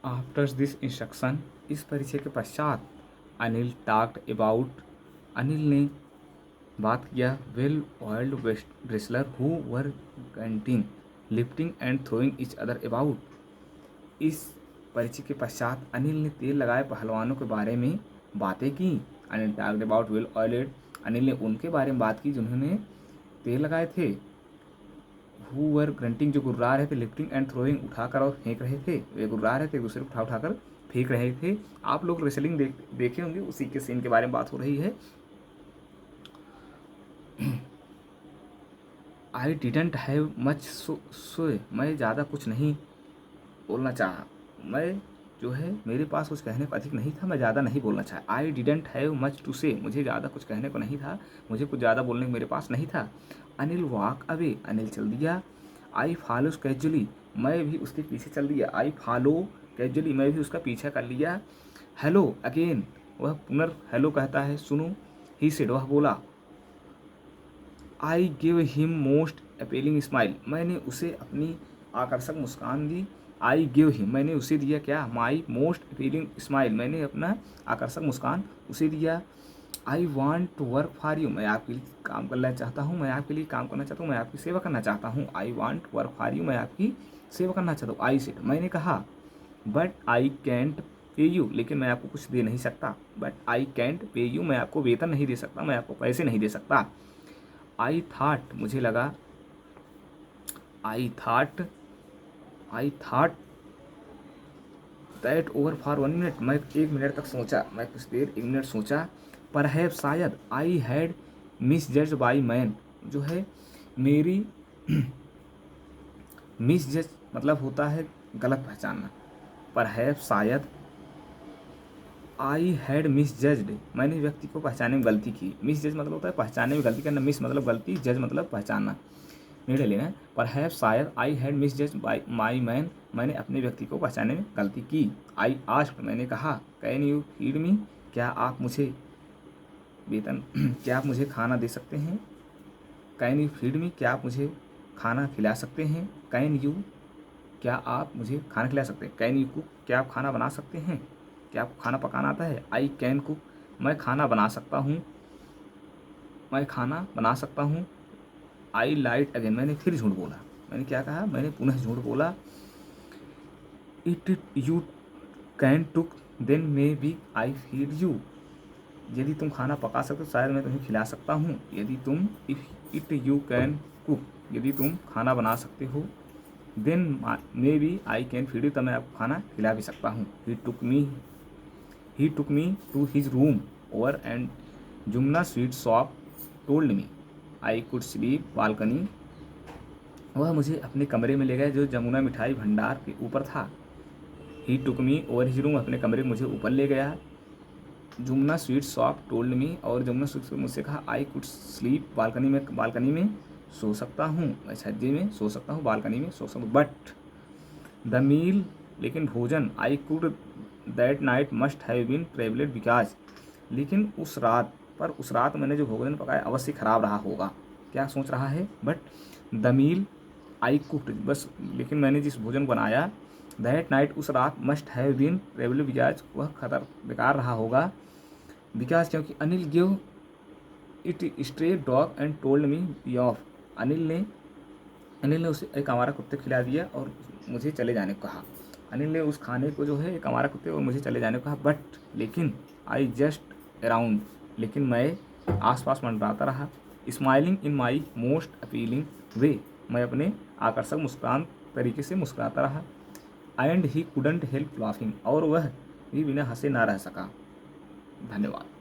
After this instruction, इस परिचय के पश्चात अनिल टॉक्ड अबाउट, अनिल ने बात किया well oiled wrestler who were grunting, lifting and throwing each other about. इस परिचय के पश्चात अनिल ने तेल लगाए पहलवानों के बारे में बातें की। Anil talked about well oiled, Anil ने उनके बारे में बात की जिन्होंने तेल लगाए थे। हु वर ग्रंटिंग, जो गुर्रा रहे थे। लिफ्टिंग एंड थ्रोइंग, उठाकर और फेंक रहे थे। वे गुर्रा रहे थे, दूसरे को उठाकर फेंक रहे थे। आप लोग रेसलिंग देखे होंगे, उसी के सीन के बारे में बात हो रही है। आई डिडेंट हैव मच सो, मैं ज़्यादा कुछ नहीं बोलना चाहा। मैं जो है मेरे पास कुछ कहने को अधिक नहीं था, मैं ज़्यादा नहीं बोलना चाहा। I didn't have much to say, मुझे ज़्यादा कुछ कहने को नहीं था, मुझे कुछ ज़्यादा बोलने को मेरे पास नहीं था। अनिल वॉक अवे, अनिल चल दिया। आई फॉलो कैजुअली, मैं भी उसके पीछे चल दिया। आई फॉलो कैजुअली, मैं भी उसका पीछा कर लिया। हेलो अगेन, वह पुनर् हेलो कहता है, सुनो। ही सेड, वह बोला। I give him most appealing smile, मैंने उसे अपनी आकर्षक मुस्कान दी। आई गिव हिम, मैंने उसे दिया क्या, माई मोस्ट अपीलिंग स्माइल, मैंने अपना आकर्षक मुस्कान उसे दिया। I want to work for you, मैं आपके लिए काम करना चाहता हूँ, मैं आपके लिए काम करना चाहता हूँ, मैं आपकी सेवा करना चाहता हूँ। I want to work for you, मैं आपकी सेवा करना चाहता हूँ। आई सेड, मैंने कहा। बट आई कैंट पे यू, लेकिन मैं आपको कुछ दे नहीं सकता। बट आई कैंट पे यू, मैं आपको वेतन नहीं दे सकता, मैं आपको पैसे नहीं दे सकता। आई थाट, मुझे लगा। I thought that over for 1 minute, मैं 1 मिनट तक सोचा, मैं कुछ देर 1 मिनट सोचा। परहैप, शायद। आई हैड मिस जज बाई मैन, जो है मेरी मिस जज मतलब होता है गलत पहचानना। परहैप, शायद। आई हैड मिस जज्ड, मैंने व्यक्ति को पहचानने में गलती की। मिस जज मतलब होता है पहचानने में गलती करना, मिस मतलब गलती, जज मतलब पहचानना, निर्णय लेना। परहैप, शायद। आई हैड मिस जज बाई माई मैन, मैंने अपने व्यक्ति को पहचानने में गलती की। आई आस्क्ड, मैंने कहा। कैन यू फीड मी, क्या आप मुझे वेतन क्या आप मुझे खाना दे सकते हैं। कैन यू फीड मी, क्या आप मुझे खाना खिला सकते हैं। कैन यू, क्या आप मुझे खाना खिला सकते हैं। कैन यू कुक, क्या आप खाना बना सकते हैं, क्या आपको खाना पकाना आता है। आई कैन कुक, मैं खाना बना सकता हूँ, मैं खाना बना सकता हूँ। आई लाइट अगेन, मैंने फिर झूठ बोला। मैंने क्या कहा, मैंने पुनः झूठ बोला। It you can cook then maybe I feed you, यदि तुम खाना पका सकते हो शायद मैं तुम्हें खिला सकता हूँ। यदि तुम, if it you can cook, यदि तुम खाना बना सकते हो, then maybe I can feed you, तब मैं आपको खाना खिला भी सकता हूँ। He took me to his room over and Jumna sweet shop told me I could sleep balcony, वह मुझे अपने कमरे में ले गया जो जमुना मिठाई भंडार के ऊपर था। ही took me over his room, अपने कमरे में मुझे ऊपर ले गया। जुमना स्वीट शॉप टोल्ड मी, और जमुना स्वीट से मुझसे कहा आई कुड स्लीप बालकनी में सो सकता हूँ, मैं छज्जे में सो सकता हूँ, बालकनी में सो सकता हूँ। बट द मील, लेकिन भोजन। I could that night must have been travelled because, लेकिन उस रात मैंने जो भोजन पकाया अवश्य खराब रहा होगा। क्या सोच रहा है। But the meal I cooked, बस लेकिन मैंने जिस भोजन बनाया, दैट नाइट, उस रात, must have been travelled because, वह बेकार रहा होगा। बिकॉज, क्योंकि Anil give it stray dog and told me be off, Anil ने उसे एक आवारा कुत्ते खिला दिया और मुझे चले जाने को कहा। अनिल ने उस खाने को जो है एक आवारा कुत्ते और मुझे चले जाने को कहा। बट, लेकिन, आई जस्ट अराउंड, लेकिन मैं आसपास मंडराता रहा। Smiling in my most appealing way, मैं अपने आकर्षक मुस्कान तरीके से मुस्कुराता रहा। And he couldn't help laughing, और वह भी बिना हंसे ना रह सका। धन्यवाद।